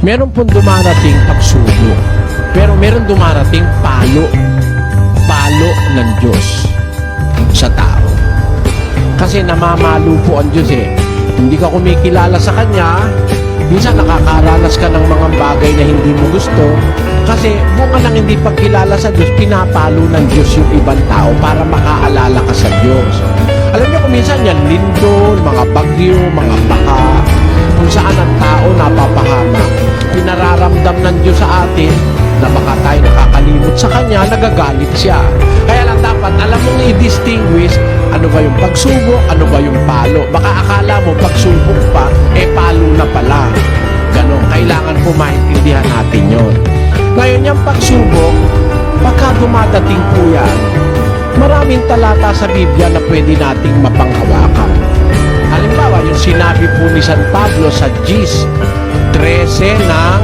Meron pong dumarating pagsubok, pero meron dumarating palo ng Diyos sa tao. Kasi namamalo po ang Diyos eh. Hindi ka kumikilala sa Kanya, minsan nakakaranas ka ng mga bagay na hindi mo gusto, kasi bunga ng hindi pagkilala sa Diyos, pinapalo ng Diyos yung ibang tao para makaalala ka sa Diyos. Alam niyo kung minsan yan, lindol, mga bagyo, mga baka, kung saan ang tao napapahamak, pinararamdam ng Diyos sa atin na baka tayo nakakalimot sa Kanya, nagagalit siya. Kaya lang dapat alam mong i-distinguish ano ba yung pagsubok, ano ba yung palo. Baka akala mo pagsubok pa, palo na pala. Ganon, kailangan po maintindihan natin yon. Ngayon yung pagsubok, baka dumadating po yan, maraming talata sa Biblia na pwede nating mapanghawakan. Halimbawa, yung sinabi po ni San Pablo sa Gis 13 ng